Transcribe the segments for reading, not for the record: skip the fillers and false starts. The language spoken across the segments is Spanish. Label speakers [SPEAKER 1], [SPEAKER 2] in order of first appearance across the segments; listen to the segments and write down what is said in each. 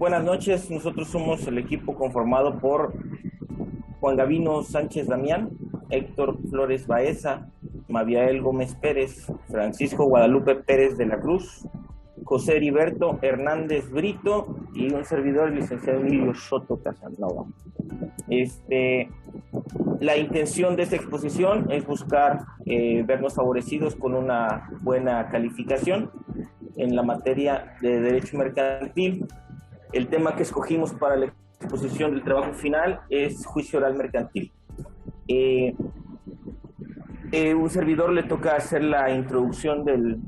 [SPEAKER 1] Buenas noches, nosotros somos el equipo conformado por Juan Gavino Sánchez Damián, Héctor Flores Baeza, Maviael Gómez Pérez, Francisco Guadalupe Pérez de la Cruz, José Heriberto Hernández Brito y un servidor, el licenciado Emilio Soto Casanova. La intención de esta exposición es buscar vernos favorecidos con una buena calificación en la materia de Derecho Mercantil. El tema que escogimos para la exposición del trabajo final es Juicio Oral Mercantil. Un servidor le toca hacer la introducción del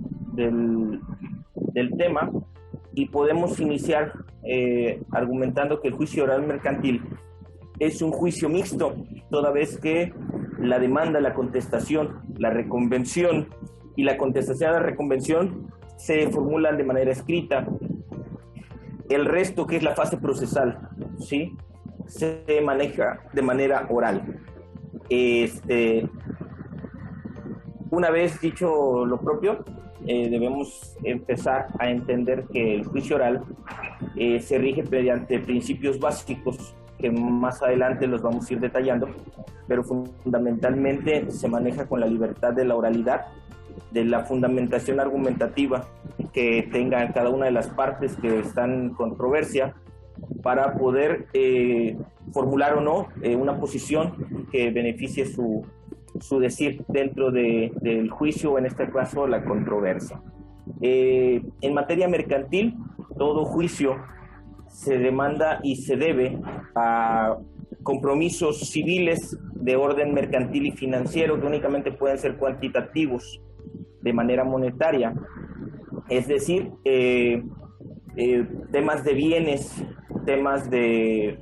[SPEAKER 1] tema y podemos iniciar argumentando que el juicio oral mercantil es un juicio mixto, toda vez que la demanda, la contestación, la reconvención y la contestación a la reconvención se formulan de manera escrita. El resto, que es la fase procesal, ¿sí?, se maneja de manera oral. Una vez dicho lo propio, debemos empezar a entender que el juicio oral se rige mediante principios básicos que más adelante los vamos a ir detallando, pero fundamentalmente se maneja con la libertad de la oralidad, de la fundamentación argumentativa que tenga cada una de las partes que están en controversia para poder formular o no una posición que beneficie su decir dentro del juicio, o en este caso la controversia. En materia mercantil, todo juicio se demanda y se debe a compromisos civiles de orden mercantil y financiero que únicamente pueden ser cuantitativos de manera monetaria, es decir, temas de bienes, temas de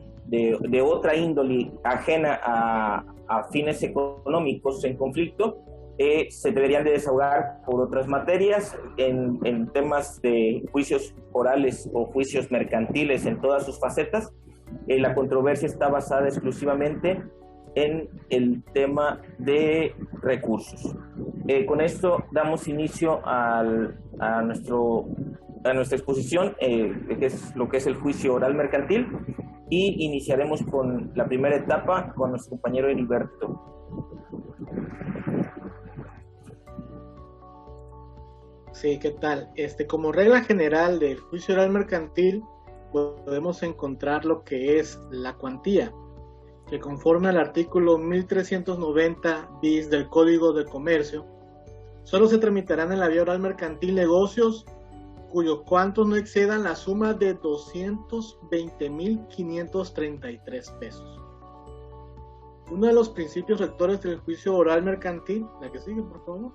[SPEAKER 1] otra índole ajena a fines económicos en conflicto, se deberían de desahogar por otras materias en temas de juicios orales o juicios mercantiles en todas sus facetas. La controversia está basada exclusivamente en el tema de recursos. Con esto damos inicio a nuestra exposición, que es lo que es el juicio oral mercantil, y iniciaremos con la primera etapa con nuestro compañero Heriberto.
[SPEAKER 2] Sí, ¿qué tal? Como regla general del juicio oral mercantil, podemos encontrar lo que es la cuantía, que conforme al artículo 1390 bis del Código de Comercio, solo se tramitarán en la vía oral mercantil negocios cuyos cuantos no excedan la suma de 220,533 pesos. Uno de los principios rectores del juicio oral mercantil, la que sigue, por favor,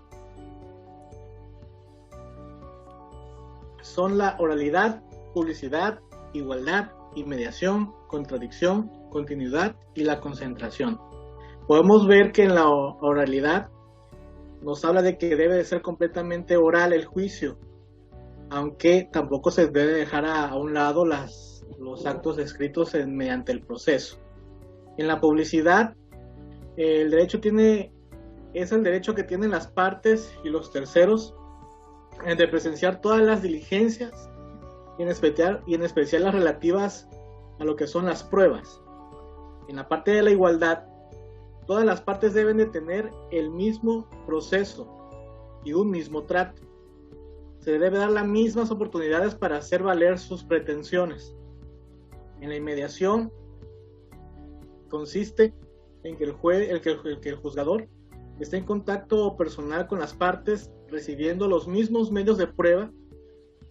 [SPEAKER 2] son la oralidad, publicidad, igualdad, inmediación, contradicción, continuidad y la concentración. Podemos ver que en la oralidad nos habla de que debe de ser completamente oral el juicio, aunque tampoco se debe dejar a un lado los actos escritos mediante el proceso. En la publicidad, el derecho es el derecho que tienen las partes y los terceros de presenciar todas las diligencias y en especial las relativas a lo que son las pruebas. En la parte de la igualdad, todas las partes deben de tener el mismo proceso y un mismo trato. Se debe dar las mismas oportunidades para hacer valer sus pretensiones. En la inmediación consiste en que el juzgador esté en contacto personal con las partes, recibiendo los mismos medios de prueba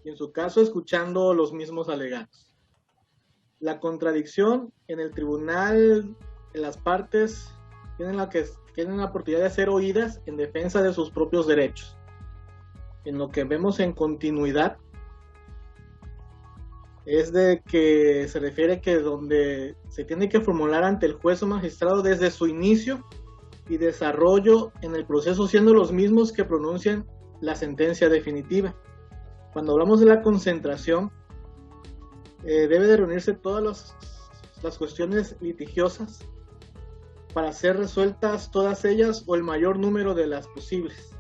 [SPEAKER 2] y en su caso escuchando los mismos alegatos. La contradicción en el tribunal, las partes tienen la oportunidad de ser oídas en defensa de sus propios derechos. En lo que vemos en continuidad es de que se refiere que donde se tiene que formular ante el juez o magistrado desde su inicio y desarrollo en el proceso, siendo los mismos que pronuncian la sentencia definitiva. Cuando hablamos de la concentración, debe de reunirse todas las cuestiones litigiosas para ser resueltas todas ellas o el mayor número de las posibles.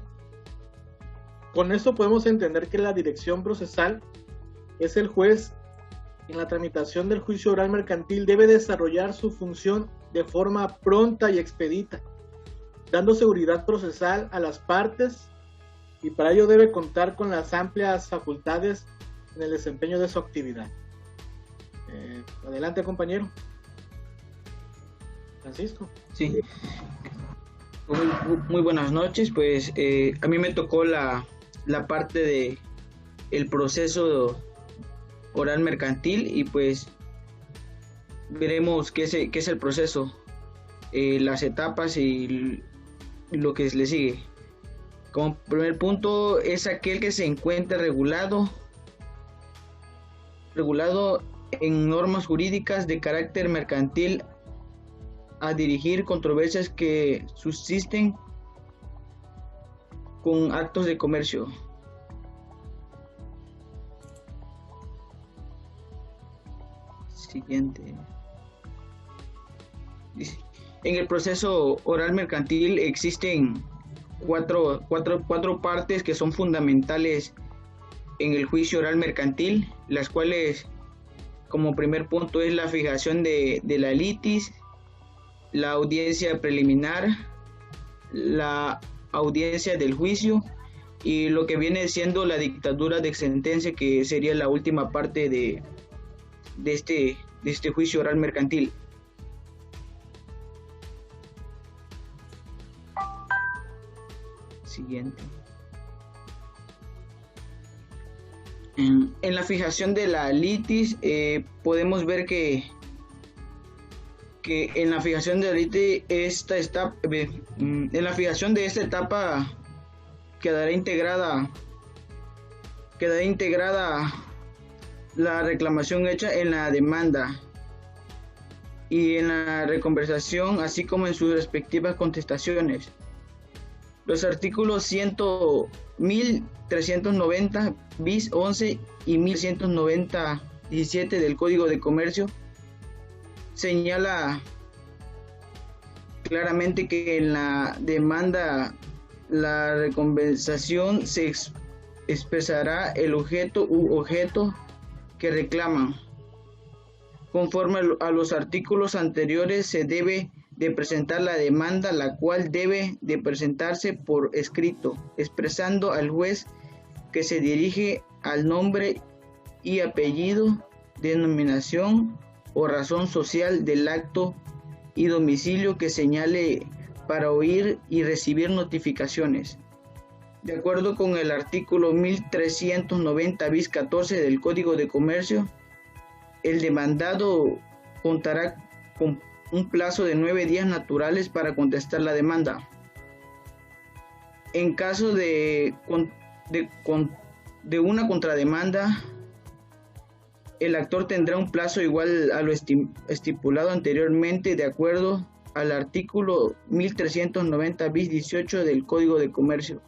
[SPEAKER 2] Con esto podemos entender que la dirección procesal es el juez en la tramitación del juicio oral mercantil debe desarrollar su función de forma pronta y expedita, dando seguridad procesal a las partes, y para ello debe contar con las amplias facultades en el desempeño de su actividad. Adelante, compañero. Francisco.
[SPEAKER 3] Sí. Muy buenas noches. Pues a mí me tocó la parte de el proceso oral mercantil, y pues veremos qué es el proceso, las etapas y lo que le sigue. Como primer punto es aquel que se encuentra regulado en normas jurídicas de carácter mercantil a dirigir controversias que subsisten con actos de comercio. Siguiente. En el proceso oral mercantil existen cuatro partes que son fundamentales en el juicio oral mercantil, las cuales, como primer punto, es la fijación de la litis, la audiencia preliminar, la audiencia del juicio y lo que viene siendo la dictadura de sentencia, que sería la última parte de este juicio oral mercantil. Siguiente. En la fijación de la litis podemos ver que en la fijación de la litis en la fijación de esta etapa quedará integrada la reclamación hecha en la demanda y en la reconversación, así como en sus respectivas contestaciones. Los artículos 1390 bis 11 y 1190 17 del Código de Comercio señala claramente que en la demanda la recompensación se expresará el objeto u objeto que reclaman. Conforme a los artículos anteriores, se debe de presentar la demanda, la cual debe de presentarse por escrito, expresando al juez que se dirige al nombre y apellido, denominación o razón social del acto y domicilio que señale para oír y recibir notificaciones. De acuerdo con el artículo 1390 bis 14 del Código de Comercio, el demandado contará con un plazo de 9 días naturales para contestar la demanda. En caso de una contrademanda, el actor tendrá un plazo igual a lo estipulado anteriormente, de acuerdo al artículo 1390 bis 18 del Código de Comercio.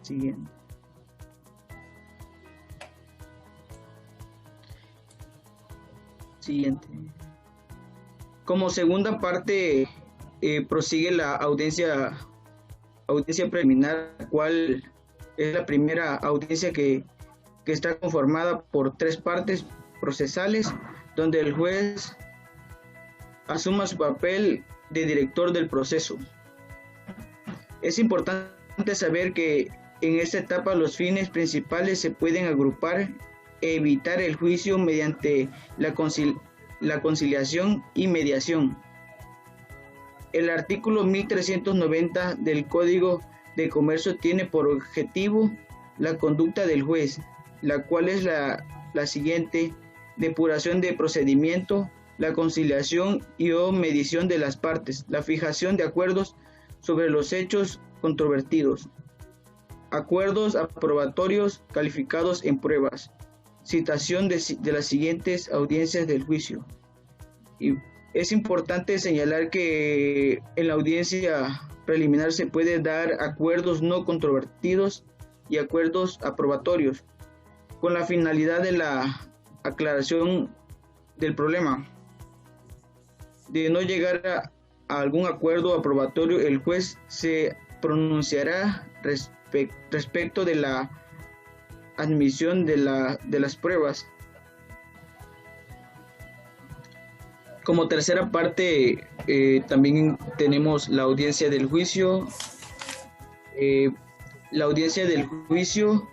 [SPEAKER 3] Siguiente. Como segunda parte prosigue la audiencia preliminar, cual es la primera audiencia que está conformada por 3 partes procesales, donde el juez asuma su papel de director del proceso. Es importante saber que en esta etapa los fines principales se pueden agrupar e evitar el juicio mediante la conciliación y mediación. El artículo 1390 del Código de Comercio tiene por objetivo la conducta del juez, la cual es la siguiente: depuración de procedimiento, la conciliación y o mediación de las partes, la fijación de acuerdos sobre los hechos controvertidos, acuerdos aprobatorios calificados en pruebas, citación de las siguientes audiencias del juicio. Y es importante señalar que en la audiencia preliminar se puede dar acuerdos no controvertidos y acuerdos aprobatorios, con la finalidad de la aclaración del problema. De no llegar a algún acuerdo aprobatorio, el juez se pronunciará respecto de la admisión de las pruebas. Como tercera parte, también tenemos la audiencia del juicio. La audiencia del juicio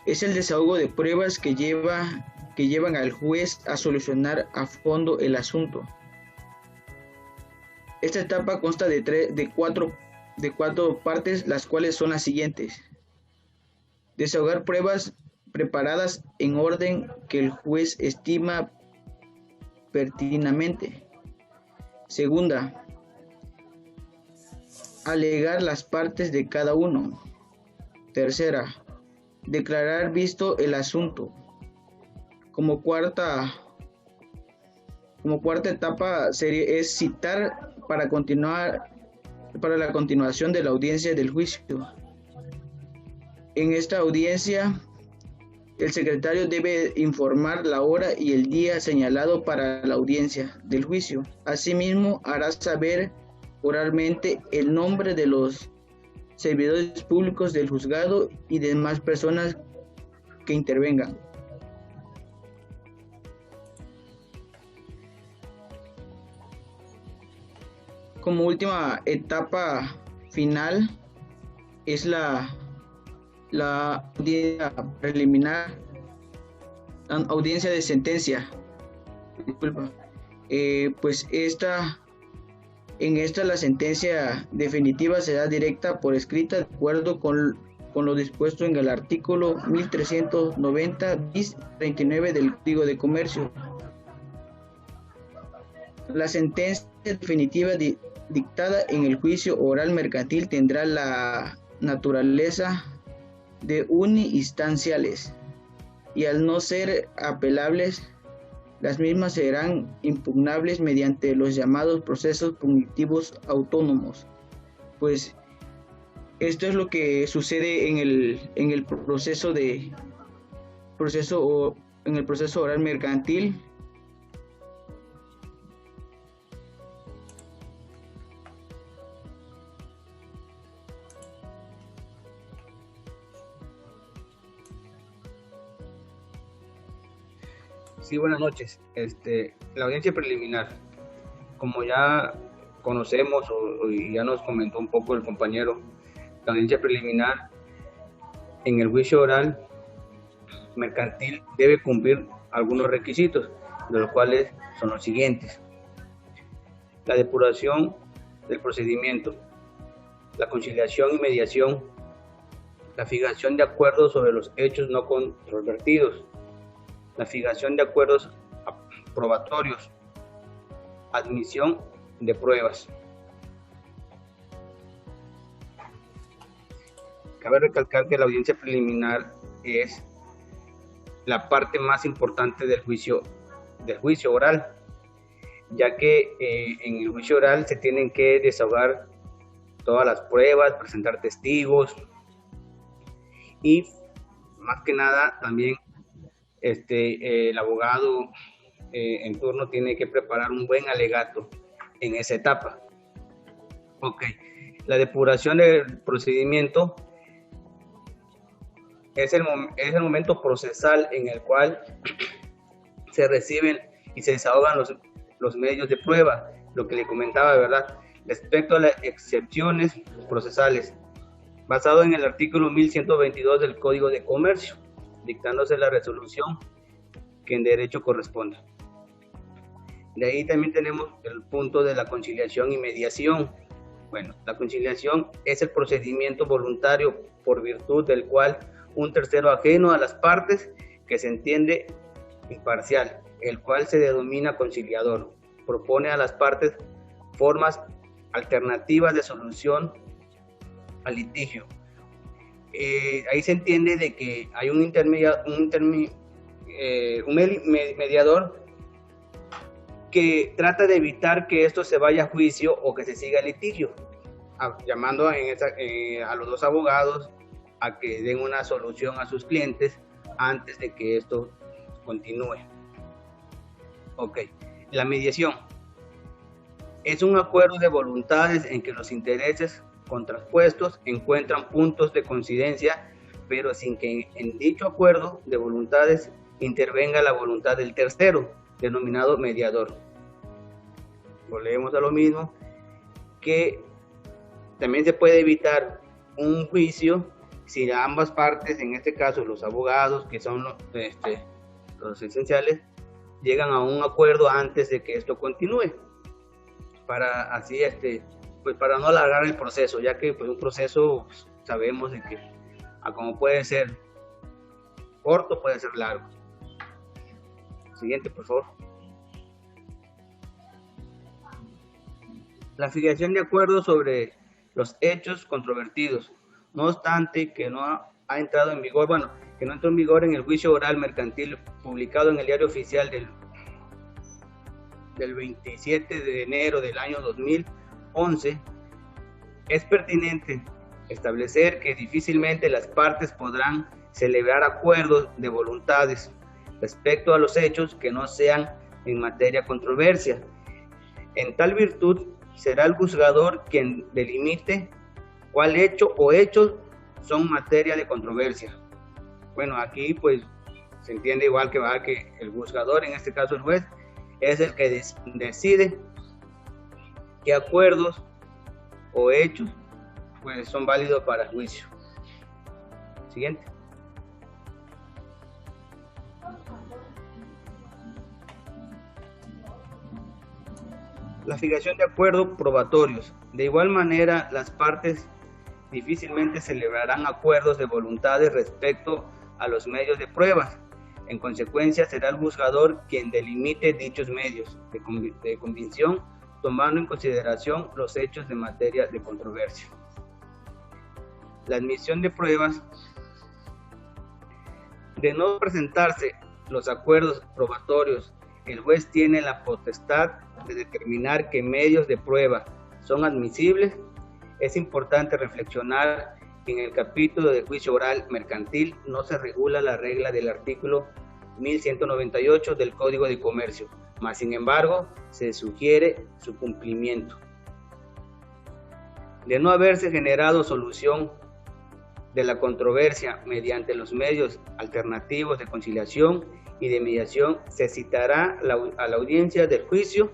[SPEAKER 3] es el desahogo de pruebas que llevan al juez a solucionar a fondo el asunto. Esta etapa consta de cuatro partes, las cuales son las siguientes: desahogar pruebas preparadas en orden que el juez estima pertinentemente. Segunda, alegar las partes de cada uno. Tercera, declarar visto el asunto. Como cuarta etapa es citar para la continuación de la audiencia del juicio. En esta audiencia, el secretario debe informar la hora y el día señalado para la audiencia del juicio. Asimismo, hará saber oralmente el nombre de los servidores públicos del juzgado y demás personas que intervengan. Como última etapa final es la audiencia preliminar, audiencia de sentencia. Disculpa. Pues en esta la sentencia definitiva será directa por escrita de acuerdo con lo dispuesto en el artículo 1390 bis 39 del Código de Comercio. La sentencia definitiva dictada en el juicio oral mercantil tendrá la naturaleza de uniinstanciales y al no ser apelables, las mismas serán impugnables mediante los llamados procesos punitivos autónomos. Pues esto es lo que sucede en el proceso oral mercantil.
[SPEAKER 4] Sí, buenas noches. La audiencia preliminar, como ya conocemos y ya nos comentó un poco el compañero, la audiencia preliminar en el juicio oral mercantil debe cumplir algunos requisitos, de los cuales son los siguientes: la depuración del procedimiento, la conciliación y mediación, la fijación de acuerdos sobre los hechos no controvertidos, la fijación de acuerdos probatorios, admisión de pruebas. Cabe recalcar que la audiencia preliminar es la parte más importante del juicio oral, ya que en el juicio oral se tienen que desahogar todas las pruebas, presentar testigos y más que nada también el abogado en turno tiene que preparar un buen alegato en esa etapa. Ok, la depuración del procedimiento es el momento procesal en el cual se reciben y se desahogan los medios de prueba, lo que le comentaba, ¿verdad? Respecto a las excepciones procesales, basado en el artículo 1122 del Código de Comercio, dictándose la resolución que en derecho corresponde. De ahí también tenemos el punto de la conciliación y mediación. Bueno, la conciliación es el procedimiento voluntario por virtud del cual un tercero ajeno a las partes, que se entiende imparcial, el cual se denomina conciliador, propone a las partes formas alternativas de solución al litigio. Ahí se entiende de que hay un mediador que trata de evitar que esto se vaya a juicio o que se siga el litigio, llamando a los dos abogados a que den una solución a sus clientes antes de que esto continúe. Ok, la mediación es un acuerdo de voluntades en que los intereses contrapuestos encuentran puntos de coincidencia, pero sin que en dicho acuerdo de voluntades intervenga la voluntad del tercero, denominado mediador. volvemos a lo mismo, que también se puede evitar un juicio si ambas partes, en este caso los abogados, que son los esenciales, llegan a un acuerdo antes de que esto continúe, para así pues para no alargar el proceso, ya que pues un proceso pues, sabemos de que como puede ser corto, puede ser largo. Siguiente, por favor. La fijación de acuerdos sobre los hechos controvertidos, no obstante que no ha entrado en vigor, que no entró en vigor en el juicio oral mercantil publicado en el Diario Oficial del 27 de enero del año 2011, es pertinente establecer que difícilmente las partes podrán celebrar acuerdos de voluntades respecto a los hechos que no sean en materia controversia. En tal virtud, será el juzgador quien delimite cuál hecho o hechos son materia de controversia. Bueno, aquí pues se entiende igual que el juzgador, en este caso el juez, es el que decide qué acuerdos o hechos pues son válidos para el juicio. Siguiente. La fijación de acuerdos probatorios. De igual manera, las partes difícilmente celebrarán acuerdos de voluntades respecto a los medios de pruebas. En consecuencia, será el juzgador quien delimite dichos medios de convicción, tomando en consideración los hechos de materia de controversia. La admisión de pruebas. De no presentarse los acuerdos probatorios, el juez tiene la potestad de determinar qué medios de prueba son admisibles. Es importante reflexionar que en el capítulo de juicio oral mercantil no se regula la regla del artículo 1198 del Código de Comercio, mas sin embargo se sugiere su cumplimiento. De no haberse generado solución de la controversia mediante los medios alternativos de conciliación y de mediación, se citará a la audiencia del juicio,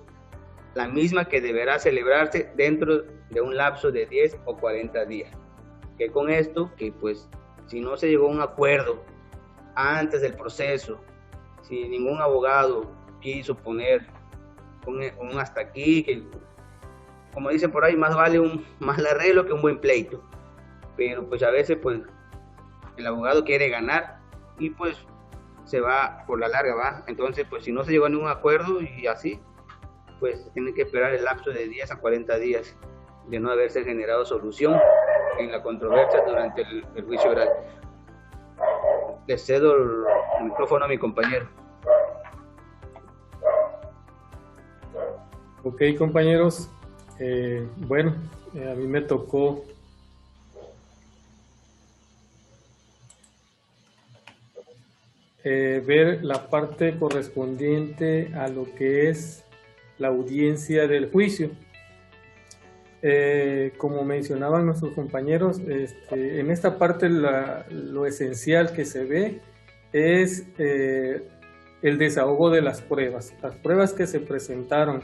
[SPEAKER 4] la misma que deberá celebrarse dentro de un lapso de 10 o 40 días. Que con esto, que pues si no se llegó a un acuerdo antes del proceso, si ningún abogado quiso poner un hasta aquí, que como dicen por ahí, más vale un mal arreglo que un buen pleito. Pero pues a veces pues el abogado quiere ganar y pues se va por la larga, ¿va? Entonces pues si no se llegó a ningún acuerdo y así, pues tiene que esperar el lapso de 10 a 40 días de no haberse generado solución en la controversia durante el juicio oral. Le cedo el micrófono a mi compañero.
[SPEAKER 5] Ok, compañeros, a mí me tocó ver la parte correspondiente a lo que es la audiencia del juicio. Como mencionaban nuestros compañeros, en esta parte lo esencial que se ve es el desahogo de las pruebas que se presentaron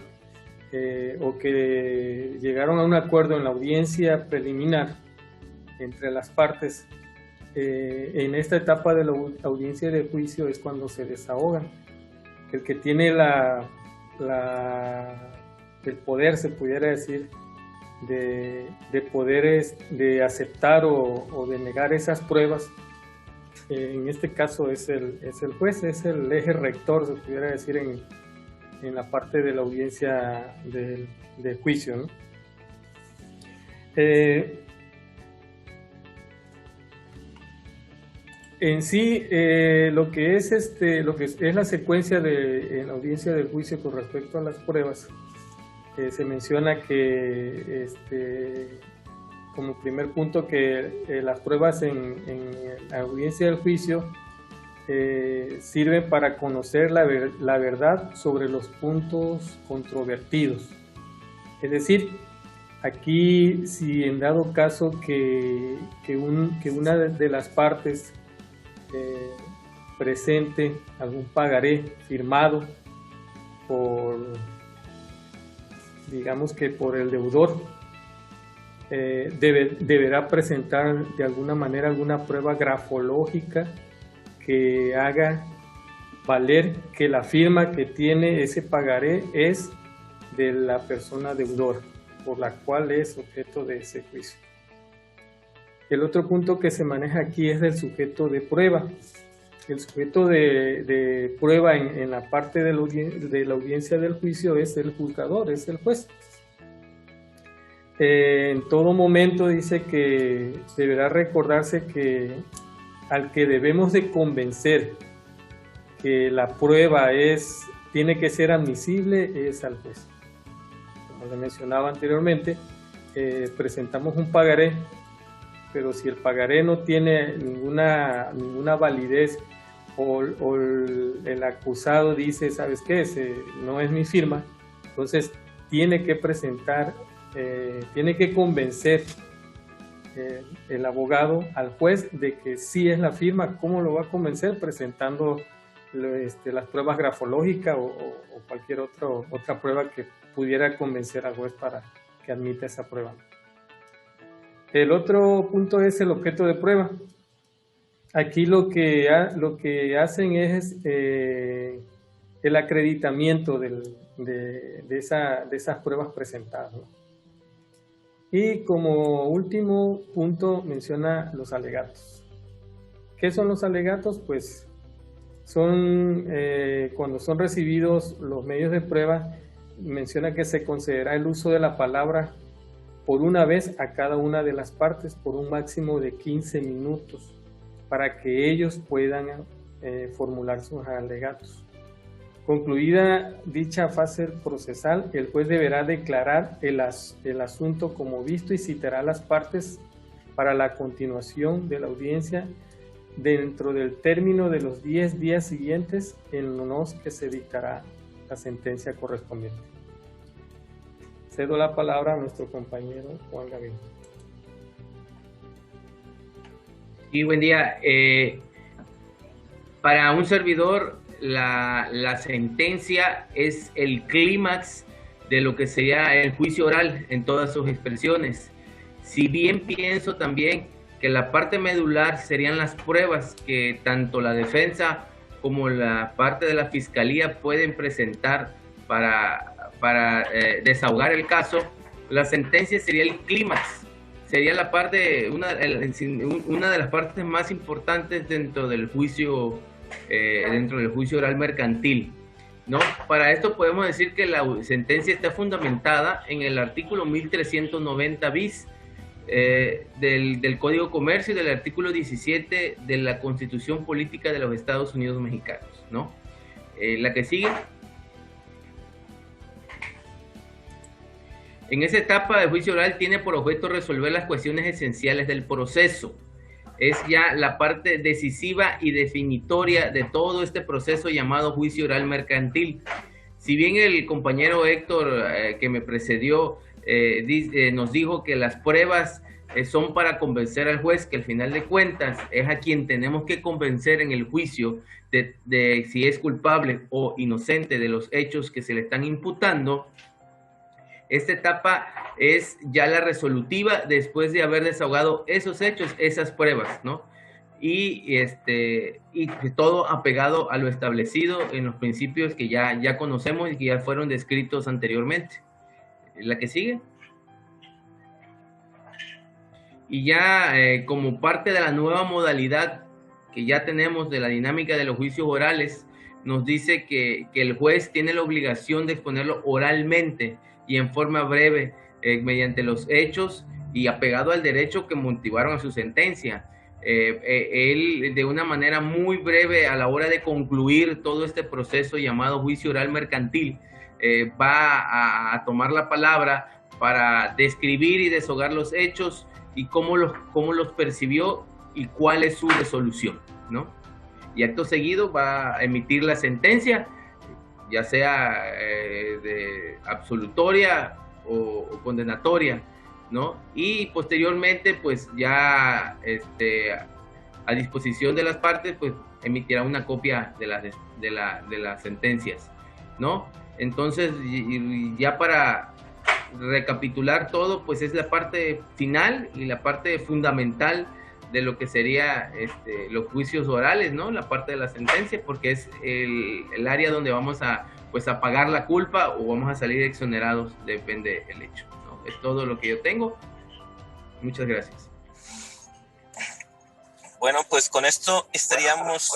[SPEAKER 5] o que llegaron a un acuerdo en la audiencia preliminar entre las partes. En esta etapa de la audiencia de juicio es cuando se desahogan. El que tiene el poder, se pudiera decir, de poder de aceptar o de negar esas pruebas, en este caso es el juez, es el eje rector, se pudiera decir, en la parte de la audiencia de juicio, ¿no? En sí, lo que es la secuencia en la audiencia del juicio con respecto a las pruebas, se menciona que como primer punto que las pruebas en la audiencia del juicio sirven para conocer la verdad sobre los puntos controvertidos. Es decir, aquí si en dado caso que una de las partes presente algún pagaré firmado por digamos que por el deudor, deberá presentar de alguna manera alguna prueba grafológica que haga valer que la firma que tiene ese pagaré es de la persona deudora, por la cual es objeto de ese juicio. El otro punto que se maneja aquí es del sujeto de prueba. El sujeto de prueba en la parte de la audiencia del juicio es el juzgador, es el juez. En todo momento dice que deberá recordarse que al que debemos de convencer que la prueba tiene que ser admisible es al juez. Como le mencionaba anteriormente, presentamos un pagaré, pero si el pagaré no tiene ninguna validez o el acusado dice, ¿sabes qué? No es mi firma, entonces tiene que presentar, tiene que convencer el abogado al juez de que sí es la firma. ¿Cómo lo va a convencer? Presentando las pruebas grafológicas o cualquier otra prueba que pudiera convencer al juez para que admita esa prueba. El otro punto es el objeto de prueba. Aquí lo que hacen es el acreditamiento de esas pruebas presentadas, ¿no? Y como último punto menciona los alegatos. ¿Qué son los alegatos? Pues son cuando son recibidos los medios de prueba, menciona que se concederá el uso de la palabra por una vez a cada una de las partes por un máximo de 15 minutos para que ellos puedan formular sus alegatos. Concluida dicha fase procesal, el juez deberá declarar el asunto como visto y citará a las partes para la continuación de la audiencia dentro del término de los 10 días siguientes en los que se dictará la sentencia correspondiente. Cedo la palabra a nuestro compañero Juan Gabriel.
[SPEAKER 6] Sí, buen día. Para un servidor, la sentencia es el clímax de lo que sería el juicio oral en todas sus expresiones. Si bien pienso también que la parte medular serían las pruebas que tanto la defensa como la parte de la fiscalía pueden presentar para desahogar el caso, la sentencia sería el clímax, sería la parte, una de las partes más importantes dentro del juicio oral mercantil, ¿no? Para esto podemos decir que la sentencia está fundamentada en el artículo 1390 bis del Código Comercio y del artículo 17 de la Constitución Política de los Estados Unidos Mexicanos, ¿no? La que sigue. En esa etapa de juicio oral tiene por objeto resolver las cuestiones esenciales del proceso. Es ya la parte decisiva y definitoria de todo este proceso llamado juicio oral mercantil. Si bien el compañero Héctor que me precedió nos dijo que las pruebas son para convencer al juez, que al final de cuentas es a quien tenemos que convencer en el juicio de si es culpable o inocente de los hechos que se le están imputando. Esta etapa es ya la resolutiva después de haber desahogado esos hechos, esas pruebas, ¿no? Y todo apegado a lo establecido en los principios que ya conocemos y que ya fueron descritos anteriormente. La que sigue. Y ya como parte de la nueva modalidad que ya tenemos de la dinámica de los juicios orales, nos dice que el juez tiene la obligación de exponerlo oralmente y en forma breve, mediante los hechos y apegado al derecho que motivaron a su sentencia. Él, de una manera muy breve, a la hora de concluir todo este proceso llamado juicio oral mercantil, va a tomar la palabra para describir y deshogar los hechos y cómo los percibió y cuál es su resolución, ¿no? Y acto seguido va a emitir la sentencia, ya sea de absolutoria o condenatoria, ¿no? Y posteriormente, pues ya a disposición de las partes, pues emitirá una copia de las sentencias, ¿no? Entonces, ya para recapitular todo, pues es la parte final y la parte fundamental de lo que sería los juicios orales, ¿no? La parte de la sentencia, porque es el área donde vamos a, pues, a pagar la culpa o vamos a salir exonerados, depende del hecho, ¿no? Es todo lo que yo tengo. Muchas gracias.
[SPEAKER 1] Bueno, pues con esto estaríamos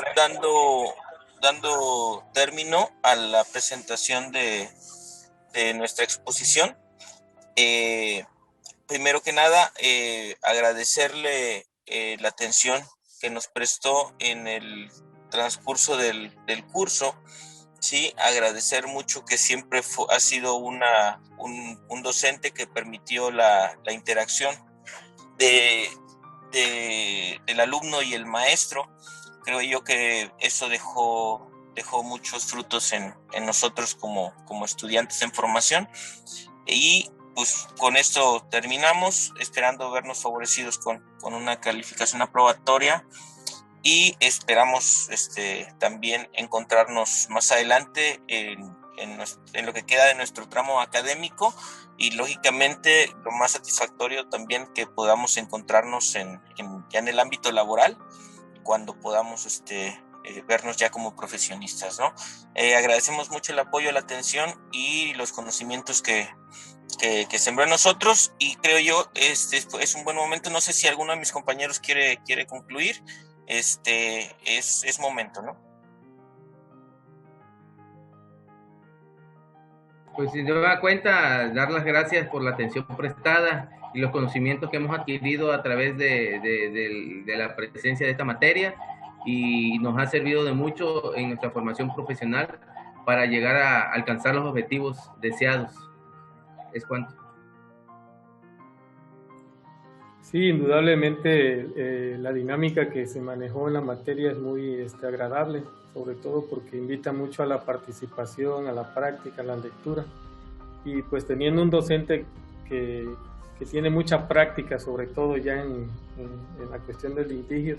[SPEAKER 1] dando término a la presentación de nuestra exposición. Primero que nada, agradecerle la atención que nos prestó en el transcurso del curso. Sí, agradecer mucho que siempre ha sido un docente que permitió la interacción del alumno y el maestro. Creo yo que eso dejó muchos frutos en nosotros como estudiantes en formación. Y pues con esto terminamos, esperando vernos favorecidos con una calificación aprobatoria, y esperamos también encontrarnos más adelante en lo que queda de nuestro tramo académico, y lógicamente lo más satisfactorio también que podamos encontrarnos ya en el ámbito laboral, cuando podamos vernos ya como profesionistas, ¿no? Agradecemos mucho el apoyo, la atención y los conocimientos que sembró en nosotros, y creo yo es un buen momento. No sé si alguno de mis compañeros quiere concluir. Es momento, ¿no?
[SPEAKER 6] Pues si se da cuenta, dar las gracias por la atención prestada y los conocimientos que hemos adquirido a través de la presencia de esta materia, y nos ha servido de mucho en nuestra formación profesional para llegar a alcanzar los objetivos deseados. Es cuanto.
[SPEAKER 5] Sí, indudablemente la dinámica que se manejó en la materia es muy agradable, sobre todo porque invita mucho a la participación, a la práctica, a la lectura. Y pues teniendo un docente que tiene mucha práctica, sobre todo ya en la cuestión de litigios,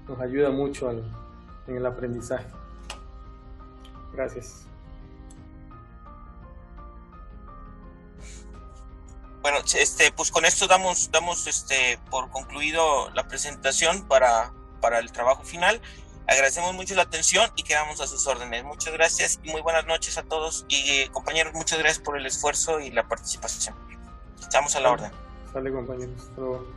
[SPEAKER 5] nos ayuda mucho en el aprendizaje. Gracias.
[SPEAKER 1] Bueno, pues con esto damos por concluido la presentación para el trabajo final. Agradecemos mucho la atención y quedamos a sus órdenes. Muchas gracias y muy buenas noches a todos. Y compañeros, muchas gracias por el esfuerzo y la participación. Estamos a la orden.
[SPEAKER 5] Sale, compañeros. Hasta luego.